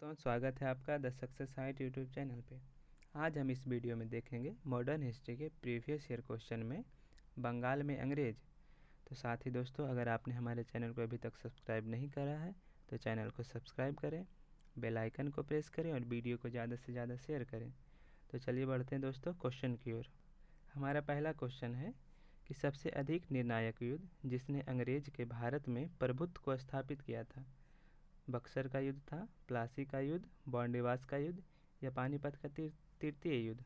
दोस्तों, स्वागत है आपका the success height YouTube channel पे। आज हम इस वीडियो में देखेंगे मॉडर्न हिस्ट्री के प्रीवियस ईयर क्वेश्चन में बंगाल में अंग्रेज। तो साथ ही दोस्तों, अगर आपने हमारे चैनल को अभी तक सब्सक्राइब नहीं करा है तो चैनल को सब्सक्राइब करें, बेल आइकन को प्रेस करें और वीडियो को ज़्यादा से ज़्यादा शेयर करें। तो चलिए बढ़ते हैं दोस्तों क्वेश्चन की ओर। हमारा पहला क्वेश्चन है कि सबसे अधिक निर्णायक युद्ध जिसने अंग्रेज के भारत में प्रभुत्व को स्थापित किया था, बक्सर का युद्ध था, प्लासी का युद्ध, बॉन्डिवास का युद्ध या पानीपत का तृतीय युद्ध।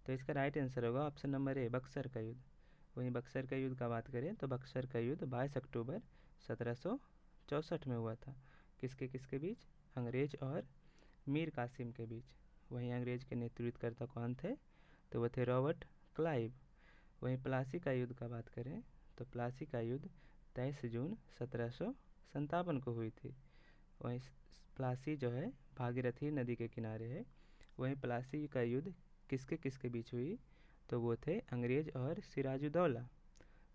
तो इसका राइट आंसर होगा ऑप्शन नंबर ए, बक्सर का युद्ध। वहीं बक्सर का युद्ध का बात करें तो बक्सर का युद्ध 22 अक्टूबर 1764 में हुआ था। किसके किसके बीच? अंग्रेज और मीर कासिम के बीच। वहीं अंग्रेज के नेतृत्वकर्ता कौन थे? तो वो थे रॉबर्ट क्लाइव। वहीं प्लासी का युद्ध का बात करें तो प्लासी का युद्ध 23 जून 1757 को हुई थी। वहीं प्लासी जो है भागीरथी नदी के किनारे है। वहीं प्लासी का युद्ध किसके किसके बीच हुई? तो वो थे अंग्रेज और सिराजुद्दौला।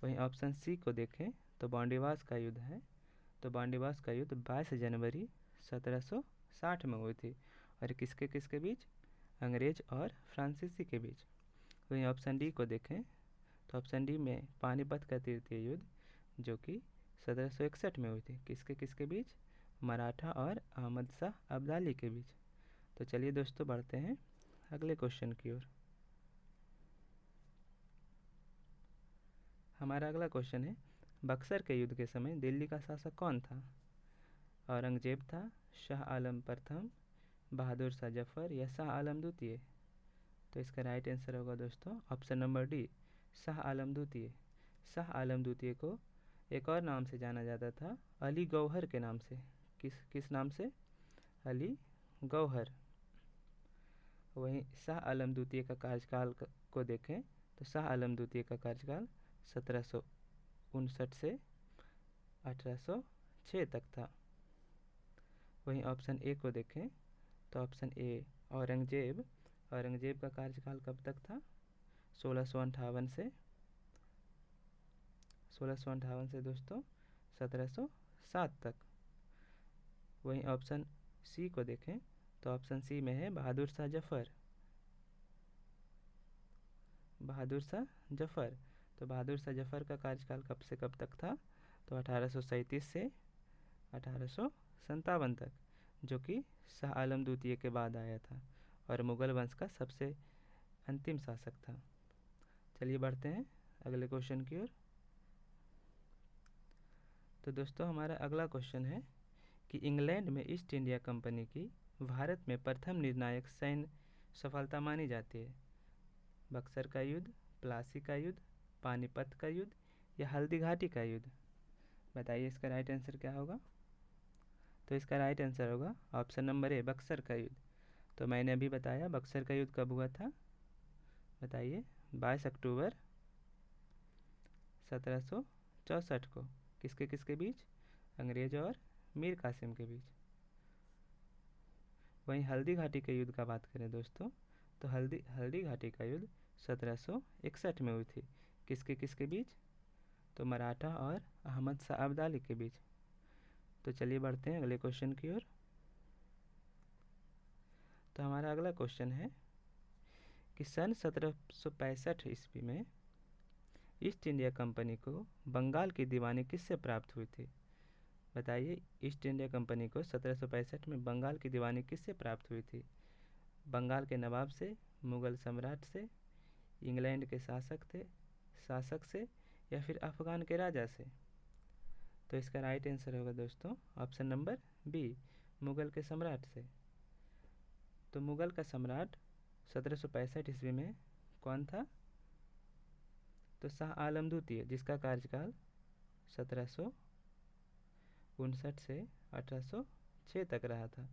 वहीं ऑप्शन सी को देखें तो बॉन्डिवास का युद्ध है। तो बॉन्डिवास का युद्ध 22 जनवरी 1760 में हुई थी और किसके किसके बीच? अंग्रेज और फ्रांसीसी के बीच। वहीं ऑप्शन डी को देखें तो ऑप्शन डी में पानीपत का तृतीय युद्ध जो कि 1761 में हुई थी। किसके किसके बीच? मराठा और अहमद शाह अब्दाली के बीच। तो चलिए दोस्तों बढ़ते हैं अगले क्वेश्चन की ओर। हमारा अगला क्वेश्चन है, बक्सर के युद्ध के समय दिल्ली का शासक कौन था? औरंगजेब था, शाह आलम प्रथम, बहादुर शाह जफर या शाह आलम द्वितीय? तो इसका राइट आंसर होगा दोस्तों option number D, Shah Alam द्वितीय। शाह आलम द्वितीय को एक और नाम से जाना जाता था, अली गौहर के नाम से। किस किस नाम से? अली गौहर। वहीं शाह आलम द्वितीय का कार्यकाल को देखें तो शाह आलम द्वितीय का कार्यकाल 1759 से 1806 तक था। वहीं ऑप्शन ए को देखें तो ऑप्शन ए औरंगजेब। औरंगजेब का कार्यकाल कब तक था? 1658 से दोस्तों 1707 तक। वहीं ऑप्शन सी को देखें तो ऑप्शन सी में है बहादुर शाह जफर। बहादुर शाह जफर। तो बहादुर शाह जफर का कार्यकाल कब से कब तक था? तो 1837 से 1857 तक, जो कि शाह आलम द्वितीय के बाद आया था और मुगल वंश का सबसे अंतिम शासक था। चलिए बढ़ते हैं अगले क्वेश्चन की ओर। तो दोस्तों हमारा अगला क्वेश्चन है कि इंग्लैंड में ईस्ट इंडिया कंपनी की भारत में प्रथम निर्णायक सैन्य सफलता मानी जाती है, बक्सर का युद्ध, प्लासी का युद्ध, पानीपत का युद्ध या हल्दी घाटी का युद्ध? बताइए इसका राइट आंसर क्या होगा? तो इसका राइट आंसर होगा ऑप्शन नंबर ए, बक्सर का युद्ध। तो मैंने अभी बताया बक्सर का युद्ध कब हुआ था, बताइए? 22 अक्टूबर 1764 को। किसके किसके बीच? अंग्रेज और मीर कासिम के बीच। वहीं हल्दी घाटी के युद्ध का बात करें दोस्तों तो हल्दी घाटी का युद्ध 1761 में हुई थी। किसके किसके बीच? तो मराठा और अहमद शाह अब्दाली के बीच। तो चलिए बढ़ते हैं अगले क्वेश्चन की ओर। तो हमारा अगला क्वेश्चन है कि सन 1765 ईस्वी में ईस्ट इंडिया कंपनी को बंगाल की दीवानी किससे प्राप्त हुई थी? बताइए, ईस्ट इंडिया कंपनी को 1765 में बंगाल की दीवानी किससे प्राप्त हुई थी? बंगाल के नवाब से, मुगल सम्राट से, इंग्लैंड के शासक से या फिर अफगान के राजा से? तो इसका राइट आंसर होगा दोस्तों ऑप्शन नंबर बी, मुगल के सम्राट से। तो मुगल का सम्राट 1765 ईस्वी में कौन था? तो शाह आलम द्वितीय, जिसका कार्यकाल 1759 से 1806 तक रहा था।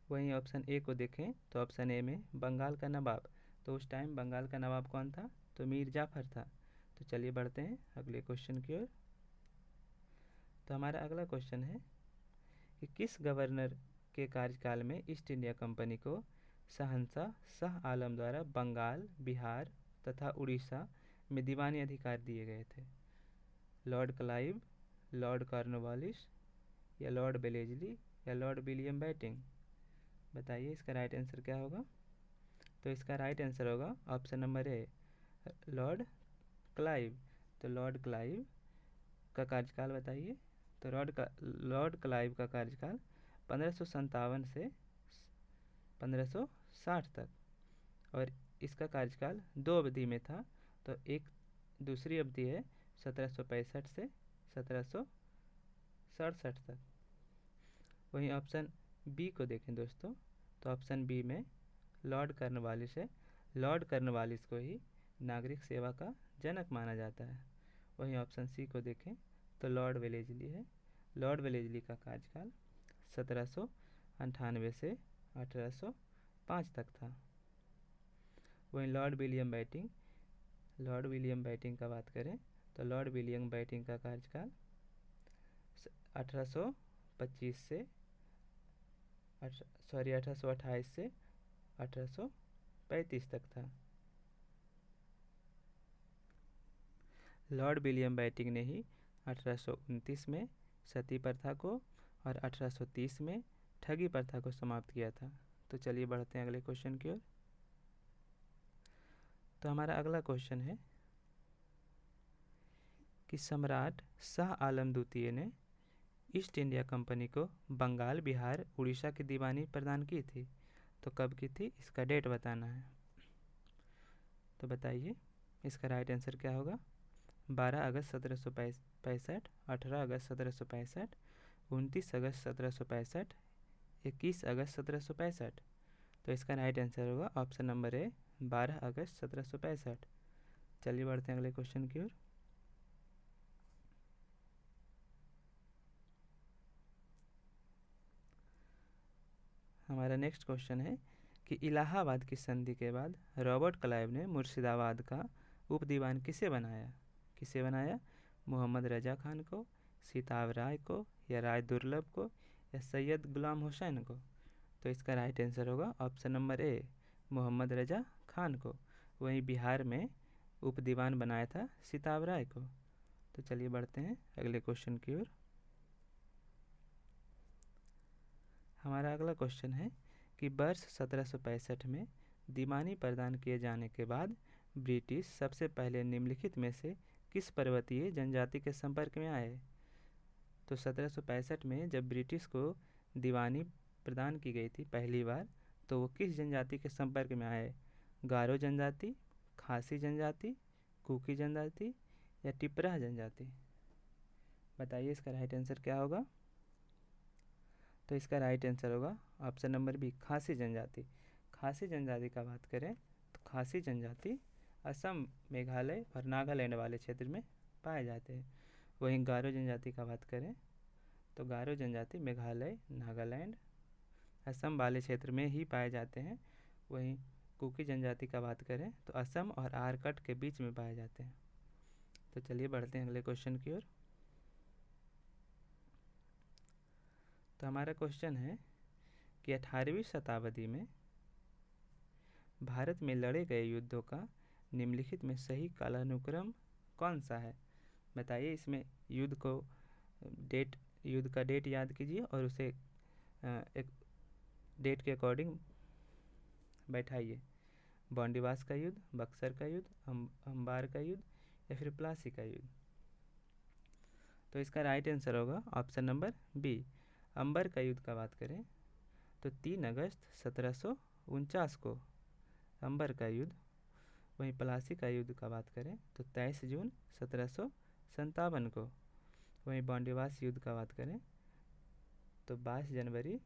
वहीं ऑप्शन ए को देखें तो ऑप्शन ए में बंगाल का नवाब। तो उस टाइम बंगाल का नवाब कौन था? तो मीर जाफर था। तो चलिए बढ़ते हैं अगले क्वेश्चन की ओर। तो हमारा अगला क्वेश्चन है कि किस गवर्नर के कार्यकाल में ईस्ट इंडिया कंपनी को शहंशाह शाह आलम द्वारा बंगाल, बिहार तथा उड़ीसा में दीवानी अधिकार दिए गए थे? लॉर्ड क्लाइव, लॉर्ड कॉर्नवालिस या लॉर्ड वेलेस्ली या लॉर्ड विलियम बेंटिंक? बताइए इसका राइट आंसर क्या होगा। तो इसका राइट आंसर होगा option number A, Lord Clive. तो लॉर्ड क्लाइव का कार्यकाल बताइए। तो लॉर्ड क्लाइव का कार्यकाल 1557 से 1560 तक, और इसका कार्यकाल 2 अवधि में था। तो एक दूसरी अवधि है 1765 से 1767 तक। वहीं ऑप्शन बी को देखें दोस्तों, तो ऑप्शन बी में लॉर्ड कॉर्नवालिस है। लॉर्ड कॉर्नवालिस को ही नागरिक सेवा का जनक माना जाता है। वहीं ऑप्शन सी को देखें तो लॉर्ड वेलेस्ली है। लॉर्ड वेलेस्ली का कार्यकाल 1798 से 1805 तक था। वहीं लॉर्ड विलियम बेंटिंक का बात करें तो लॉर्ड विलियम बेंटिंक का कार्यकाल 1828 से 1835 तक था। लॉर्ड विलियम बेंटिंक ने ही 1829 में सती प्रथा को और 1830 में ठगी प्रथा को समाप्त किया था। तो चलिए बढ़ते हैं अगले क्वेश्चन की ओर। तो हमारा अगला क्वेश्चन है कि सम्राट शाह आलम द्वितीय ने ईस्ट इंडिया कंपनी को बंगाल, बिहार, उड़ीसा की दीवानी प्रदान की थी। तो कब की थी, इसका डेट बताना है। तो बताइए इसका राइट आंसर क्या होगा। 12 अगस्त 1765, 18 अगस्त 1765, 29 अगस्त 1765, 21 अगस्त 1765। तो इसका राइट आंसर होगा ऑप्शन नंबर ए, 12 अगस्त 1765। चलिए बढ़ते हैं अगले क्वेश्चन की ओर। हमारा नेक्स्ट क्वेश्चन है कि इलाहाबाद की संधि के बाद रॉबर्ट क्लाइव ने मुर्शिदाबाद का उप दीवान किसे बनाया? मोहम्मद रजा खान को, सीताब राय को, या राय दुर्लभ को, या सैयद गुलाम हुसैन को? तो इसका राइट आंसर होगा option number A, Mohammad Raza Khan को। वहीं बिहार में उप दीवान बनाया था सीताब राय को। तो चलिए बढ़ते हैं अगले क्वेश्चन की ओर। हमारा अगला क्वेश्चन है कि वर्ष 1765 में दीवानी प्रदान किए जाने के बाद ब्रिटिश सबसे पहले निम्नलिखित में से किस पर्वतीय जनजाति के संपर्क में आए? तो 1765 में जब ब्रिटिश को दीवानी प्रदान की गई थी पहली बार, तो वो किस जनजाति के संपर्क में आए? गारो जनजाति, खासी जनजाति, कुकी जनजाति, या टिपरा जनजाति? बताइए इसका राइट आंसर क्या होगा। तो इसका राइट आंसर होगा ऑप्शन नंबर बी, खासी जनजाति। खासी जनजाति का बात करें तो खासी जनजाति असम, मेघालय और नागालैंड वाले क्षेत्र में पाए जाते हैं। वहीं गारो जनजाति का बात करें तो गारो जनजाति मेघालय, नागालैंड, असम वाले क्षेत्र में ही पाए जाते हैं। वहीं कुकी जनजाति का बात करें तो असम और आरकट के बीच में पाए जाते हैं। तो चलिए बढ़ते हैं अगले क्वेश्चन की ओर। तो हमारा क्वेश्चन है कि 18वीं शताब्दी में भारत में लड़े गए युद्धों का निम्नलिखित में सही कालानुक्रम कौन सा है? बताइए इसमें युद्ध का डेट याद कीजिए और उसे एक डेट के अकॉर्डिंग बैठाइए। बॉन्डिवास का युद्ध, बक्सर का युद्ध, अंबार का युद्ध, या फिर प्लासी का युद्ध? तो इसका राइट आंसर होगा ऑप्शन नंबर बी, अंबर का युद्ध का बात करें तो 3 अगस्त 1749 को अंबर का युद्ध। वहीं प्लासी का युद्ध का बात करें तो 23 जून 1757 को। वहीं बॉन्डिवास युद्ध का बात करें तो 22 जनवरी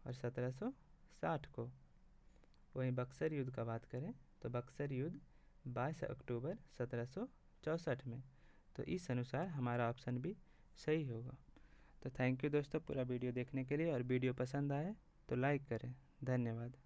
और 1760 को। वहीं बक्सर युद्ध का बात करें तो बक्सर युद्ध 22 अक्टूबर 1764 में। तो इस अनुसार हमारा ऑप्शन भी सही होगा। तो थैंक यू दोस्तों पूरा वीडियो देखने के लिए, और वीडियो पसंद आए तो लाइक करें। धन्यवाद।